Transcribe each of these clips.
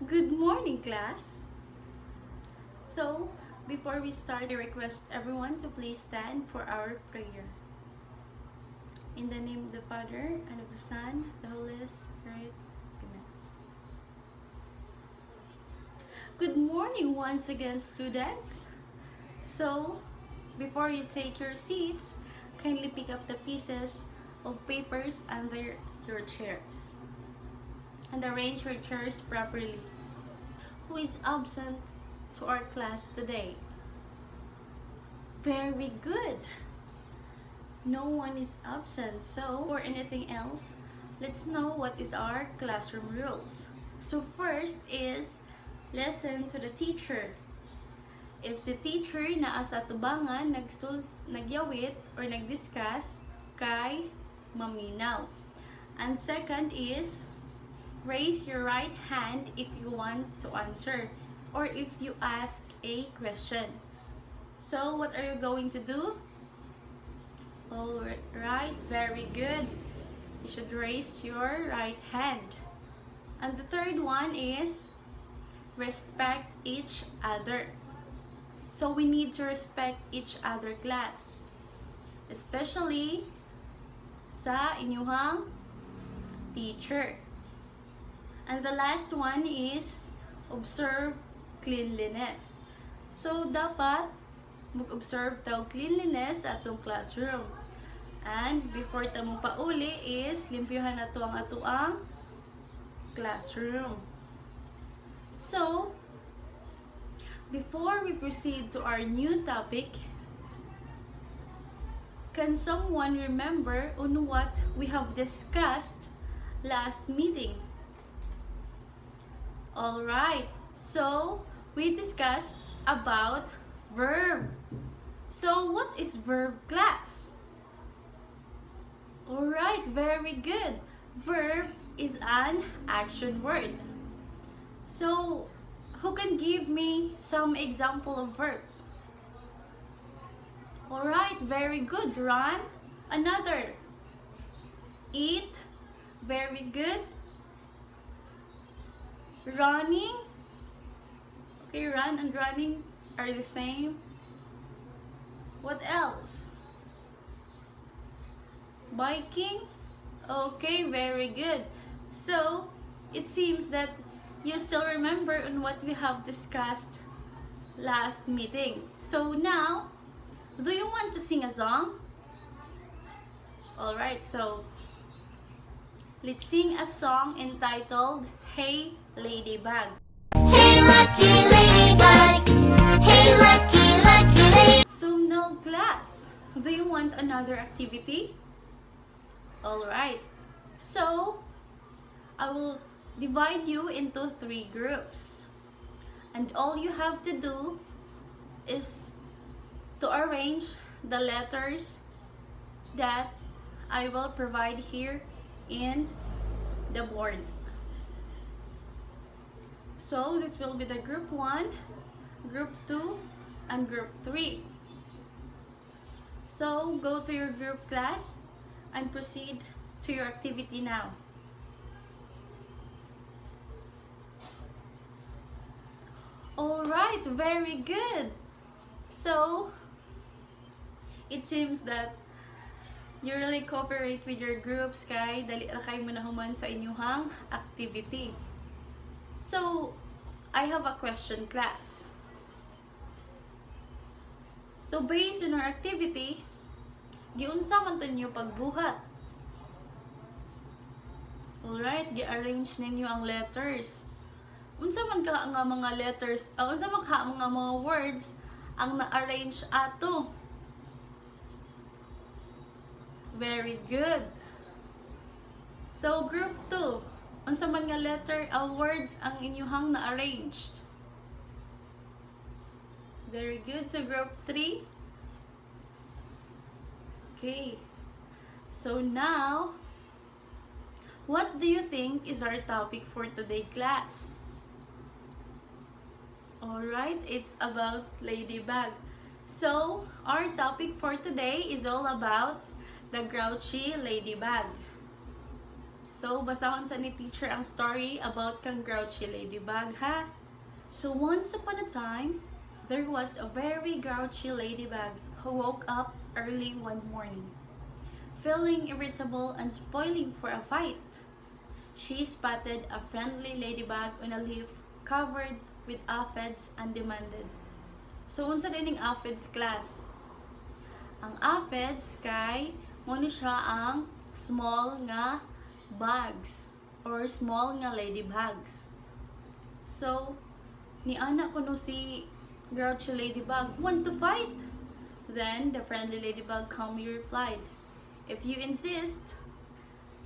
Good morning, class. So, before we start, I request everyone to please stand for our prayer. In the name of the Father, and of the Son, the Holy Spirit. Amen. Good morning once again, students. So, before you take your seats, kindly pick up the pieces of papers under your chairs and arrange your chairs properly. Who is absent to our class today? Very good. No one is absent. So, for anything else, let's know what is our classroom rules. So first is listen to the teacher. If si teacher naa sa tubangan nagyawit or nagdiscuss, kay maminaw. And second is raise your right hand if you want to answer or if you ask a question. So what are you going to do? Alright, very good. You should raise your right hand. And the third one is respect each other. So we need to respect each other, class. Especially sa inyong teacher. And the last one is observe cleanliness. So dapat mag-observe daw cleanliness sa atong classroom. And before ta mo pauli is limpyuhan nato ang atoang classroom. So, before we proceed to our new topic, can someone remember on what we have discussed last meeting? Alright, so we discussed about verb. So what is verb, class? Alright, very good. Verb is an action word. So, who can give me some example of verb? Alright, very good. Run. Another. Eat. Very good. Running. Okay, run and running are the same. What else? Biking. Okay, very good. So, it seems that you still remember on what we have discussed last meeting. So now, do you want to sing a song? Alright, so let's sing a song entitled Hey Ladybug. Hey lucky ladybug, hey lucky lucky ladybug. So now, class, do you want another activity? Alright, so I will divide you into 3 groups. And all you have to do is to arrange the letters that I will provide here in the board. So this will be the group 1, group 2, and group 3. So go to your group, class, and proceed to your activity now. Alright, very good. So, it seems that you really cooperate with your groups, kay dali ra kayo manahuman sa inyong activity. So, I have a question, class. So, based on our activity, giunsa man ninyo pagbuhat. Alright, gi-arrange ninyo ang letters. Unsa man ka nga mga letters, unsa man ka nga mga words ang na-arrange ato. Very good. So group 2, unsa man nga letter words ang inyong na-arranged. Very good. So group 3. Okay. So now, what do you think is our topic for today, class? Alright, it's about ladybug. So, our topic for today is all about the grouchy ladybug. So, basahon sa ni teacher ang story about kang grouchy ladybug, ha? So, once upon a time, there was a very grouchy ladybug who woke up early one morning, feeling irritable and spoiling for a fight. She spotted a friendly ladybug on a leaf covered with aphids and demanded, "So, unsa dining aphids, class?" Ang aphids kay mo ni siya ang small nga bugs or small nga ladybugs. So, ni anak ko no si grouchy ladybug, "Want to fight?" Then the friendly ladybug calmly replied, "If you insist."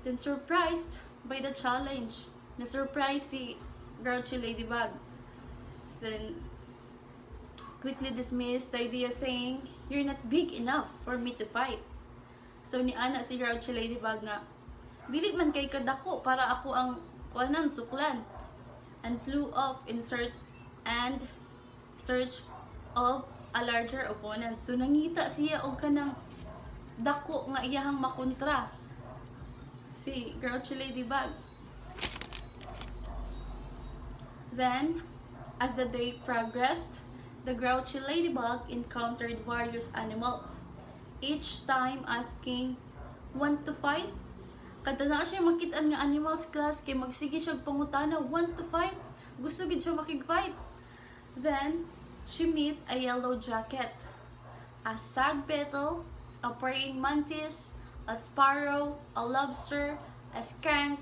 Then surprised by the challenge, na-surprise si grouchy ladybug. Then quickly dismissed the idea saying, "You're not big enough for me to fight." So ni ana si grouchy ladybug nga, "Dili man kay kadako para ako ang kuanan suklan," and flew off in search of a larger opponent. So nangita siya og kanang dako nga iyahang makontra si grouchy ladybug. Then, as the day progressed, the grouchy ladybug encountered various animals, each time asking, "Want to fight?" Kada na siya makit-an nga animals, class, kay magsige siya pangutana, "Want to fight?" Gusto gid siya makig-fight. Then, she met a yellow jacket, a stag beetle, a praying mantis, a sparrow, a lobster, a skunk,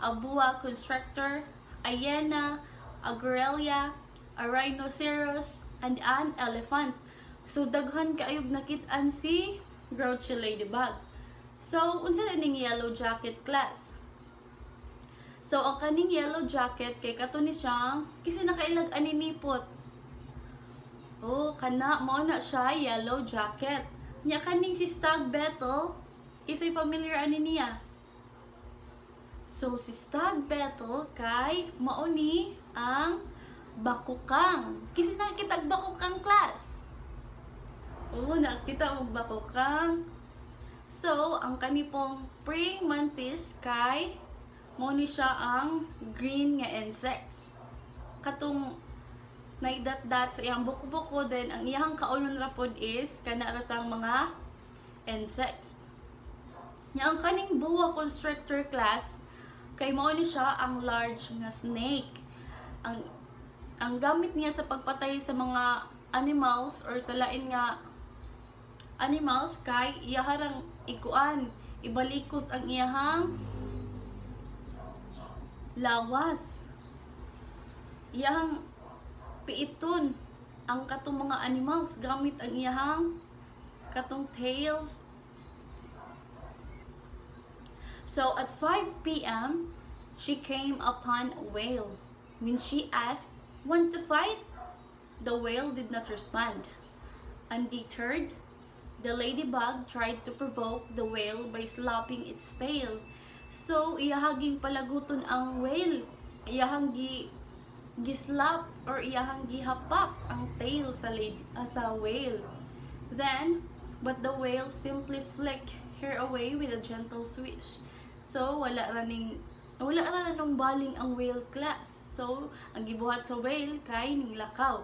a boa constrictor, a hyena, a gorilla, a rhinoceros, and an elephant. So daghan kaayog nakit-an si grouchy ladybug. So unsa ning yellow jacket, class? So ang kaning yellow jacket kay kato ni siyang kasi nakailag aninipot. Oh, kana mao na siya yellow jacket. Nya kaning si stag beetle, isay familiar ani niya. So si stag beetle kay mao ni ang bakukang. Kasi nakita ang bakukang, class. Oh, nakita mo bakukang. So ang kanipong praying mantis kay mao ni siya ang green nga insects. Katong naidat-dat sa iyang buko-buko, then ang iyang kaunon rapod is kana ra sang mga insects. Nya ang kaning boa constrictor, class, kay mao ni siya ang large nga snake. Ang gamit niya sa pagpatay sa mga animals or sa lain nga animals kay iyaharang ikuan, ibalikos ang iyahang lawas. Iyahang piiton ang katong mga animals gamit ang iyahang katong tails. So at 5 p.m., she came upon a whale. When she asked, "Want to fight?" the whale did not respond. Undeterred, the ladybug tried to provoke the whale by slapping its tail. So iyahaging palaguton ang whale. Iyahang gislap or iyahang gihapak ang tail sa whale. Then, but the whale simply flicked her away with a gentle swish. So wala ra nung baling ang whale, class. So ang gibuhat sa whale kay ning lakaw.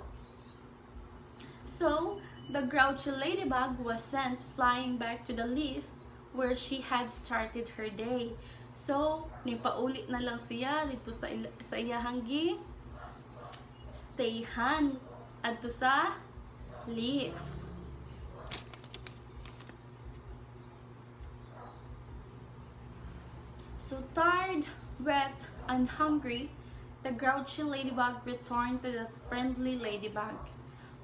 So the grouchy ladybug was sent flying back to the leaf where she had started her day. So nipaulit na lang siya dito sa iyahang stayhan adto sa leaf. So tired, wet, and hungry, the grouchy ladybug returned to the friendly ladybug,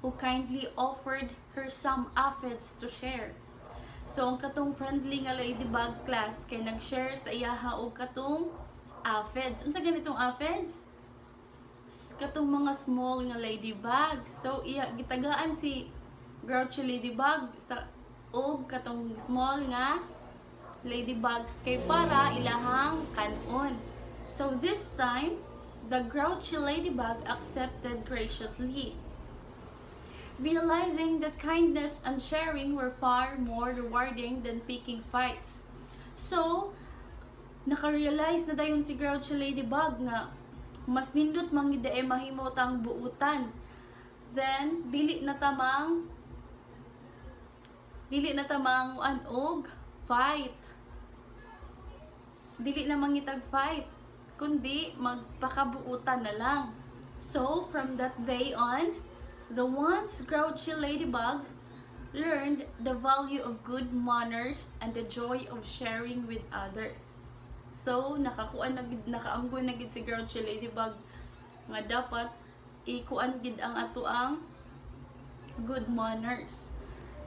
who kindly offered her some aphids to share. So ang katong friendly nga ladybug, class, kay nag-share sa iyaha og katong aphids. Unsa ganitong aphids? Katong mga small nga ladybugs. So iya gitagaan si grouchy ladybug sa og katong small nga ladybugs kay para ilahang kanon. So this time, the grouchy ladybug accepted graciously, realizing that kindness and sharing were far more rewarding than picking fights. So naka-realize na dayon si Groucho Ladybug nga mas nindot man gid mahimot ang buutan. Then dili na tamang og fight. Dili na mangitag fight, kundi magpakabuutan na lang. So from that day on, the once grouchy ladybug learned the value of good manners and the joy of sharing with others. So nakaanggon na gid si grouchy ladybug nga dapat ikuan gid ang atoang good manners.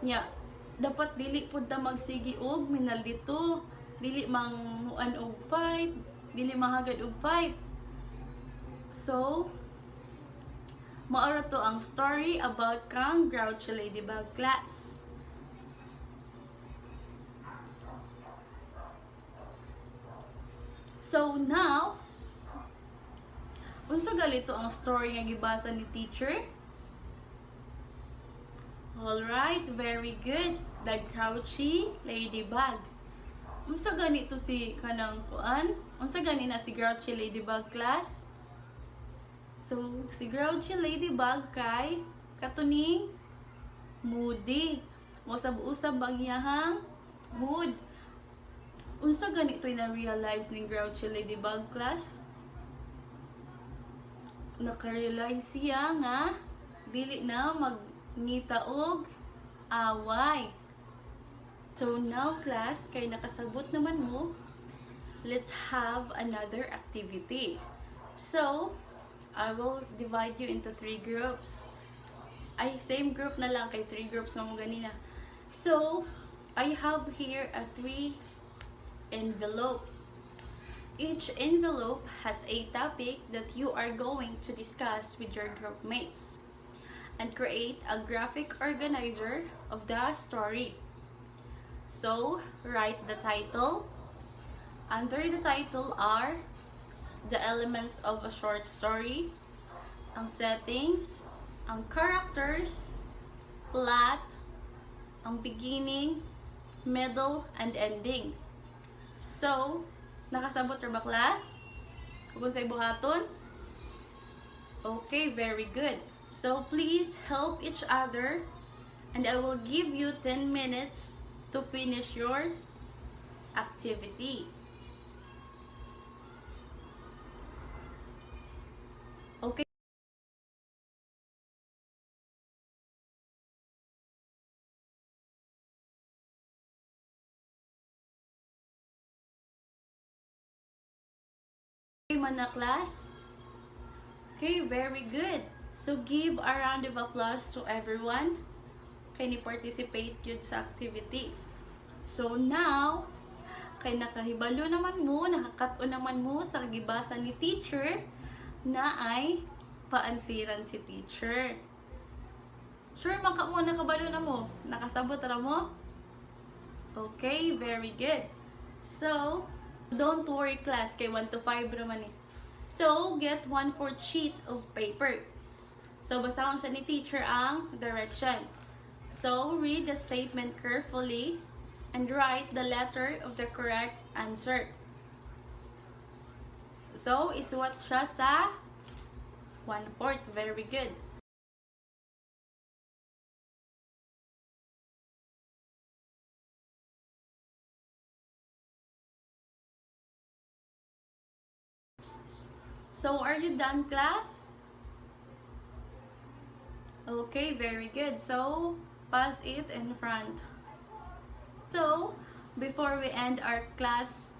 Nya dapat dili pud ta magsigi og minaldito, dili manguan og fight, dili mahagad og fight. So maoro to ang story about kang Groucho Ladybug class. So now, unsa galito ang story nga gibasa ni teacher? Alright, very good. The Grouchy Ladybug. Unsa ganito si kanang kuan? Unsa gani na si Grouchy Ladybug class? So, si Grouchy Ladybug kay katuning moody. Usab-usab ang iyahang mood. Unsa ganito na-realize ni Grouchy Ladybug class? Naka-realize siya nga dili na magnita og away. So now class, kay nakasabot naman mo, let's have another activity. So, I will divide you into 3 groups. Ay, same group na lang, kay 3 groups na mo ganina. So, I have here a 3 envelope. Each envelope has a topic that you are going to discuss with your group mates and create a graphic organizer of the story. So, write the title. Under the title are the elements of a short story, ang settings, ang characters, plot, ang beginning, middle, and ending. So, nakasabot ra ba class? Kung sa ibuhaton? Okay, very good. So, please help each other and I will give you 10 minutes to finish your activity. Okay. Okay man na class? Okay, very good. So give a round of applause to everyone kay ni participate yun sa activity. So now, kay nakahibalo naman mo, nakakato naman mo sa gibasa ni teacher na ay paansiran si teacher. Sure man ka mo, nakabalo na mo? Nakasabot na mo? Okay, very good. So, don't worry class, kay 1 to 5 naman eh. So, get 1/4 sheet of paper. So, basahon sa ni teacher ang direction. So, read the statement carefully and write the letter of the correct answer. So, isuwat siya sa 1/4. Very good. So, are you done, class? Okay, very good. So, pass it in front. So, before we end our class,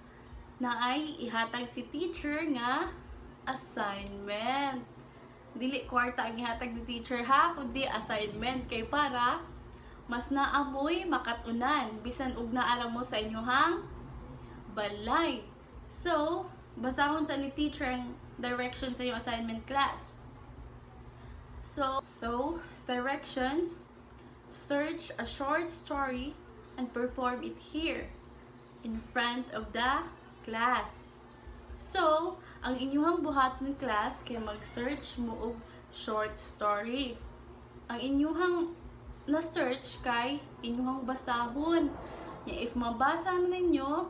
na ay ihatag si teacher nga assignment. Dili kwarta ang ihatag ni teacher ha, kundi assignment kay para mas naamoy makatunan bisan ug naara mo sa inyohang balay. So, basahon sa ni teacher ang directions sa iyong assignment class. So directions: search a short story and perform it here in front of the class. So, ang inyong buhaton class kay mag-search mo og short story. Ang inyong na-search kay inyong basahon. If mabasa ninyo,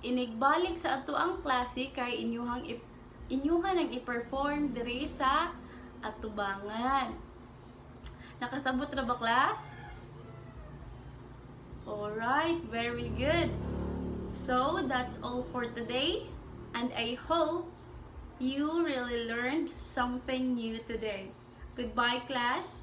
inigbalik sa ato ang klase kay inyuhan ang i-perform diri sa atubangan. Nakasabot na ba, class? Alright, very good. So, that's all for today. And I hope you really learned something new today. Goodbye, class.